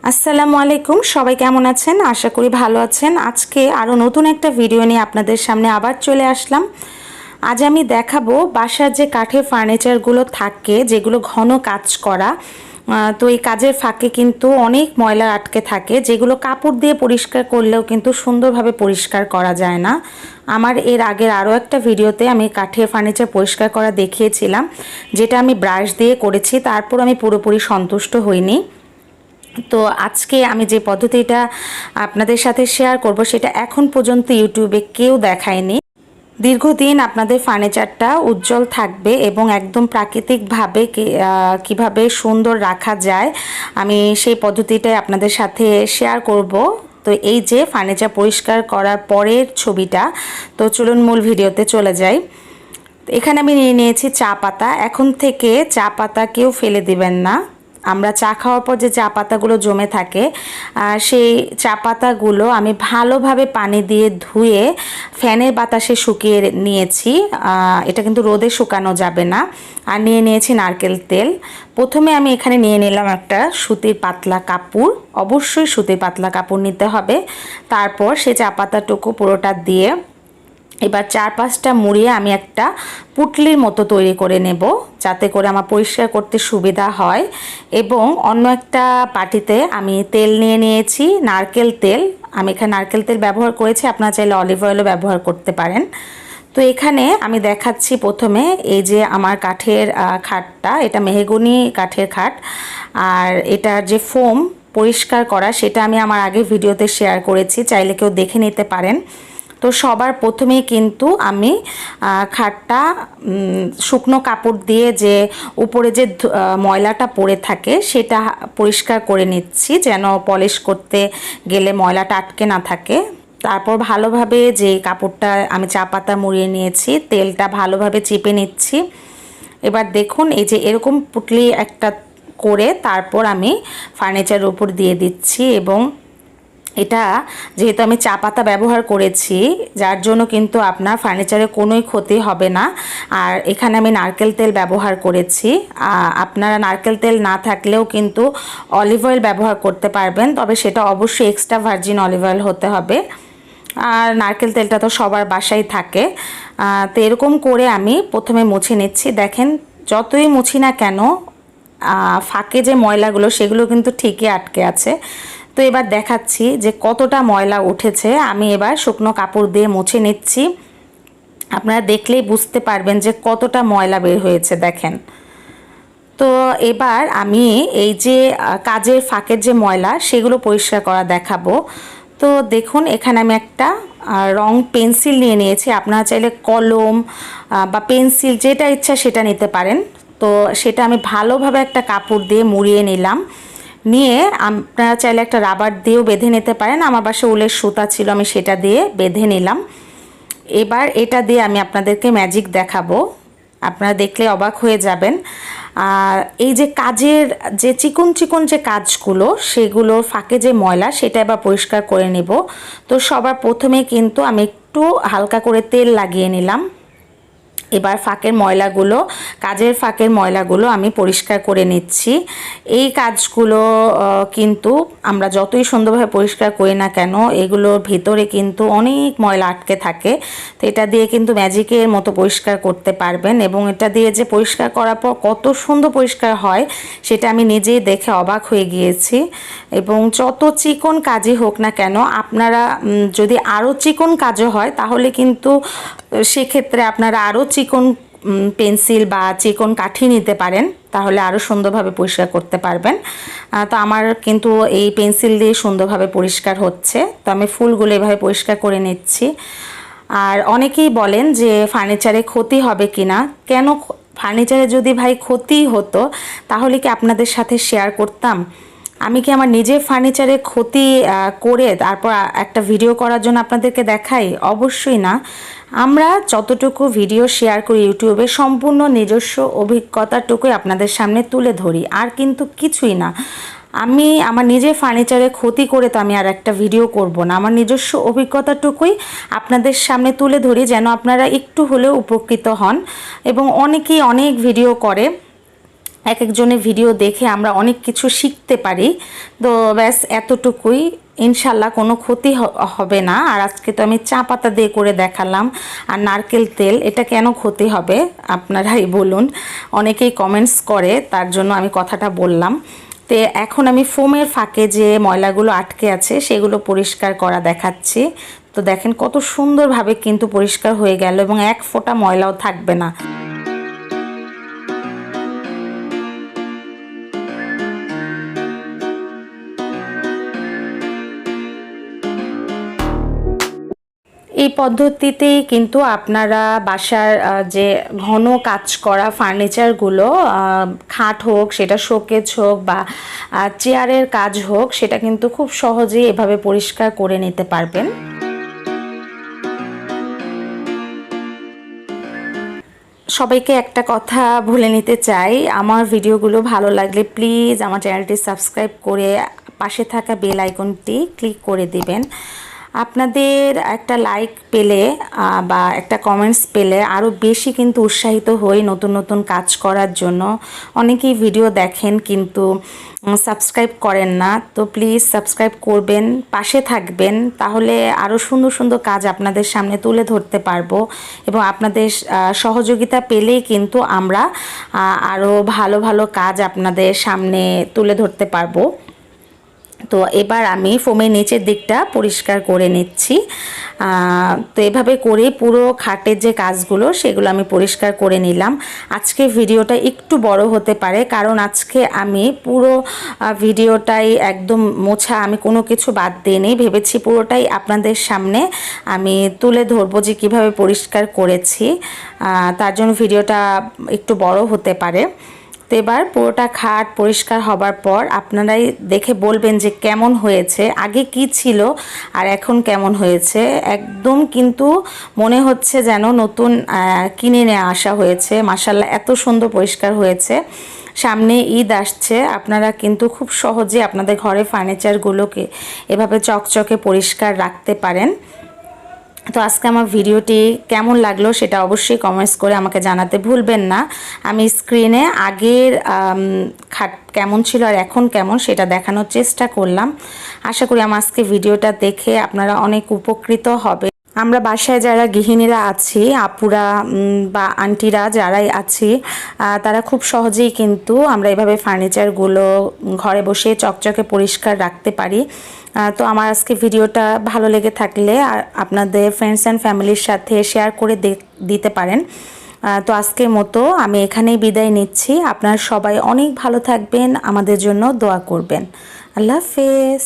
আসসালামু আলাইকুম, সবাই কেমন আছেন? আশা করি ভালো আছেন। আজকে আরও নতুন একটা ভিডিও নিয়ে আপনাদের সামনে আবার চলে আসলাম। আজ আমি দেখাবো বাসার যে কাঠের ফার্নিচারগুলো থাকে, যেগুলো ঘন কাজ করা, তো এই কাজের ফাঁকে কিন্তু অনেক ময়লা আটকে থাকে, যেগুলো কাপড় দিয়ে পরিষ্কার করলেও কিন্তু সুন্দরভাবে পরিষ্কার করা যায় না। আমার এর আগের আরও একটা ভিডিওতে আমি কাঠের ফার্নিচার পরিষ্কার করা দেখিয়েছিলাম, যেটা আমি ব্রাশ দিয়ে করেছি, তারপর আমি পুরোপুরি সন্তুষ্ট হইনি। তো আজকে আমি যে পদ্ধতিটা আপনাদের সাথে শেয়ার করব, সেটা এখন পর্যন্ত ইউটিউবে কেউ দেখায়নি। দীর্ঘদিন আপনাদের ফার্নিচারটা উজ্জ্বল থাকবে এবং একদম প্রাকৃতিকভাবে কিভাবে সুন্দর রাখা যায়, আমি সেই পদ্ধতিটাই আপনাদের সাথে শেয়ার করব। তো এই যে ফার্নিচার পরিষ্কার করার পরের ছবিটা, তো চলুন মূল ভিডিওতে চলে যাই। এখানে আমি নিয়ে নিয়েছি চা পাতা। এখন থেকে চা পাতা কেউ ফেলে দিবেন না। আমরা চা খাওয়ার পর যে চা পাতাগুলো জমে থাকে, সেই চা পাতাগুলো আমি ভালোভাবে পানি দিয়ে ধুয়ে ফ্যানের বাতাসে শুকিয়ে নিয়েছি। এটা কিন্তু রোদে শুকানো যাবে না। আর নিয়ে নিয়েছি নারকেল তেল। প্রথমে আমি এখানে নিয়ে নিলাম একটা সুতির পাতলা কাপড়। অবশ্যই সুতির পাতলা কাপড় নিতে হবে। তারপর সেই চা পাতাটুকু পুরোটা দিয়ে এবার 4-5টা মুড়িয়ে আমি একটা পুটলির মতো তৈরি করে নেব, যাতে করে আমার পরিষ্কার করতে সুবিধা হয়। এবং অন্য একটা বাটিতে আমি তেল নিয়ে নিয়েছি, নারকেল তেল। আমি এখানে নারকেল তেল ব্যবহার করেছি, আপনারা চাইলে অলিভ অয়েলও ব্যবহার করতে পারেন। তো এখানে আমি দেখাচ্ছি প্রথমে এই যে আমার কাঠের খাটটা, এটা মেহগনি কাঠের খাট। আর এটার যে ফোম পরিষ্কার করা, সেটা আমি আমার আগের ভিডিওতে শেয়ার করেছি, চাইলে কেউ দেখে নিতে পারেন। তো সবার প্রথমেই কিন্তু আমি খাটটা শুকনো কাপড় দিয়ে যে উপরে যে ময়লাটা পড়ে থাকে সেটা পরিষ্কার করে নিচ্ছি, যেন পলিশ করতে গেলে ময়লাটা আটকে না থাকে। তারপর ভালোভাবে যে কাপড়টা আমি চা পাতা মুড়িয়ে নিয়েছি, তেলটা ভালোভাবে চেপে নিচ্ছি। এবার দেখুন এই যে এরকম পুটলি একটা করে তারপর আমি ফার্নিচারের উপর দিয়ে দিচ্ছি। এবং এটা যেহেতু আমি চা পাতা ব্যবহার করেছি, যার জন্য কিন্তু আপনার ফার্নিচারে কোনোই ক্ষতি হবে না। আর এখানে আমি নারকেল তেল ব্যবহার করেছি। আপনারা নারকেল তেল না থাকলেও কিন্তু অলিভ অয়েল ব্যবহার করতে পারবেন, তবে সেটা অবশ্যই এক্সট্রা ভার্জিন অলিভ অয়েল হতে হবে। আর নারকেল তেলটা তো সবার বাসায় থাকে। তো এরকম করে আমি প্রথমে মুছে নিচ্ছি। দেখেন, যতই মুছি না কেন ফাঁকে যে ময়লাগুলো, সেগুলো কিন্তু ঠিকই আটকে আছে। তো এবার দেখাচ্ছি যে কতটা ময়লা উঠেছে। আমি এবার শুকনো কাপড় দিয়ে মুছে নিচ্ছি। আপনারা দেখলেই বুঝতে পারবেন যে কতটা ময়লা বের হয়েছে, দেখেন। তো এবার আমি এই যে কাজের ফাঁকের যে ময়লা, সেগুলো পরিষ্কার করা দেখাবো। তো দেখুন, এখানে আমি একটা রং পেন্সিল নিয়ে নিয়েছি। আপনারা চাইলে কলম বা পেন্সিল যেটা ইচ্ছা সেটা নিতে পারেন। তো সেটা আমি ভালোভাবে একটা কাপড় দিয়ে মুড়িয়ে নিলাম। নিয়ে আপনারা চাইলে একটা রাবার দিয়েও বেঁধে নিতে পারেন। আমার বাসায় উলের সুতা ছিল, আমি সেটা দিয়ে বেঁধে নিলাম। এবার এটা দিয়ে আমি আপনাদেরকে ম্যাজিক দেখাবো, আপনারা দেখলে অবাক হয়ে যাবেন। আর এই যে কাজের যে চিকন চিকন যে কাজগুলো, সেগুলোর ফাঁকে যে ময়লা, সেটা এবার পরিষ্কার করে নেব। তো সবার প্রথমে কিন্তু আমি একটু হালকা করে তেল লাগিয়ে নিলাম। এবার ফাঁকের ময়লাগুলো, কাজের ফাঁকের ময়লাগুলো আমি পরিষ্কার করে নিচ্ছি। এই কাজগুলো কিন্তু আমরা যতই সুন্দরভাবে পরিষ্কার করি না কেন, এগুলোর ভিতরে কিন্তু অনেক ময়লা আটকে থাকে। তো এটা দিয়ে কিন্তু ম্যাজিকের মতো পরিষ্কার করতে পারবেন। এবং এটা দিয়ে যে পরিষ্কার করার পর কত সুন্দর পরিষ্কার হয়, সেটা আমি নিজেই দেখে অবাক হয়ে গিয়েছি। এবং যত চিকন কাজই হোক না কেন, আপনারা যদি আরও চিকন কাজও হয়, তাহলে কিন্তু সেক্ষেত্রে আপনারা আরও চিকন পেন্সিল বা চিকন কাঠি নিতে পারেন, তাহলে আরও সুন্দরভাবে পরিষ্কার করতে পারবেন। তো আমার কিন্তু এই পেন্সিল দিয়ে সুন্দরভাবে পরিষ্কার হচ্ছে। তো আমি ফুলগুলো এভাবে পরিষ্কার করে নিচ্ছি। আর অনেকেই বলেন যে ফার্নিচারে ক্ষতি হবে কি না। কেন, ফার্নিচারে যদি ভাই ক্ষতি হতো তাহলে কি আপনাদের সাথে শেয়ার করতাম? আমি কি আমার নিজের ফার্নিচারে ক্ষতি করে তারপর একটা ভিডিও করার জন্য আপনাদেরকে দেখাই? অবশ্যই না। আমরা যতটুকু ভিডিও শেয়ার করি ইউটিউবে, সম্পূর্ণ নিজস্ব অভিজ্ঞতাটুকুই আপনাদের সামনে তুলে ধরি, আর কিন্তু কিছুই না। আমি আমার নিজের ফার্নিচারে ক্ষতি করে তো আমি আর একটা ভিডিও করব না। আমার নিজস্ব অভিজ্ঞতাটুকুই আপনাদের সামনে তুলে ধরি, যেন আপনারা একটু হলেও উপকৃত হন। এবং অনেকেই অনেক ভিডিও করে, এক একজনের ভিডিও দেখে আমরা অনেক কিছু শিখতে পারি। তো ব্যাস এতটুকুই, ইনশাল্লাহ কোনো ক্ষতি হবে না। আর আজকে তো আমি চা পাতা দিয়ে করে দেখালাম, আর নারকেল তেল, এটা কেন ক্ষতি হবে আপনারাই বলুন। অনেকেই কমেন্টস করে, তার জন্য আমি কথাটা বললাম। তো এখন আমি ফোমের ফাঁকে যে ময়লাগুলো আটকে আছে সেগুলো পরিষ্কার করা দেখাচ্ছি। তো দেখেন কত সুন্দরভাবে কিন্তু পরিষ্কার হয়ে গেল এবং এক ফোঁটা ময়লাও থাকবে না। এই পদ্ধতিতেই কিন্তু আপনারা বাসার যে ঘন কাজ করা ফার্নিচারগুলো, খাট হোক, সেটা শোকেস হোক বা চেয়ারের কাজ হোক, সেটা কিন্তু খুব সহজেই এভাবে পরিষ্কার করে নিতে পারবেন। সবাইকে একটা কথা বলে নিতে চাই, আমার ভিডিওগুলো ভালো লাগলে প্লিজ আমার চ্যানেলটি সাবস্ক্রাইব করে পাশে থাকা বেল আইকনটি ক্লিক করে দিবেন। আপনাদের একটা লাইক পেলে বা একটা কমেন্টস পেলে আরও বেশি কিন্তু উৎসাহিত হই নতুন নতুন কাজ করার জন্য। অনেকেই ভিডিও দেখেন কিন্তু সাবস্ক্রাইব করেন না, তো প্লিজ সাবস্ক্রাইব করবেন, পাশে থাকবেন, তাহলে আরও সুন্দর সুন্দর কাজ আপনাদের সামনে তুলে ধরতে পারবো এবং আপনাদের সহযোগিতা পেলেই কিন্তু আমরা আরও ভালো ভালো কাজ আপনাদের সামনে তুলে ধরতে পারবো। তো এবার আমি ফোমের নিচের দিকটা পরিষ্কার করে নিচ্ছি। তো এভাবে করে পুরো খাটের যে কাজগুলো সেগুলো আমি পরিষ্কার করে নিলাম। আজকে ভিডিওটা একটু বড় হতে পারে, কারণ আজকে আমি পুরো ভিডিওটাই একদম মোছা, আমি কোনো কিছু বাদ দিইনি। ভেবেছি পুরোটাই আপনাদের সামনে আমি তুলে ধরবো যে কীভাবে পরিষ্কার করেছি, তার জন্য ভিডিওটা একটু বড় হতে পারে। তো এবার পুরোটা খাট পরিষ্কার হবার পর আপনারাই দেখে বলবেন যে কেমন হয়েছে, আগে কি ছিল আর এখন কেমন হয়েছে। একদম কিন্তু মনে হচ্ছে যেন নতুন কিনে নিয়ে আসা হয়েছে। মাশাআল্লাহ, এত সুন্দর পরিষ্কার হয়েছে। সামনে ঈদ আসছে, আপনারা কিন্তু খুব সহজে আপনাদের ঘরে ফার্নিচারগুলোকে এভাবে চকচকে পরিষ্কার রাখতে পারেন। তো আজকে আমার ভিডিওটি কেমন লাগলো সেটা অবশ্যই কমেন্টস করে আমাকে জানাতে ভুলবেন না। আমি স্ক্রিনে আগের খাট কেমন ছিল আর এখন কেমন সেটা দেখানোর চেষ্টা করলাম। আশা করি আমার আজকে ভিডিওটা দেখে আপনারা অনেক উপকৃত হবে। আমরা বাসায় যারা গৃহিণীরা আছি, আপুরা বা আন্টিরা যারাই আছি, তারা খুব সহজেই কিন্তু আমরা এভাবে ফার্নিচারগুলো ঘরে বসে চকচকে পরিষ্কার রাখতে পারি। তো আমার আজকে ভিডিওটা ভালো লেগে থাকলে আপনাদের ফ্রেন্ডস অ্যান্ড ফ্যামিলির সাথে শেয়ার করে দিতে পারেন। তো আজকের মতো আমি এখানেই বিদায় নিচ্ছি। আপনারা সবাই অনেক ভালো থাকবেন, আমাদের জন্য দোয়া করবেন। আল্লাহ হাফেজ।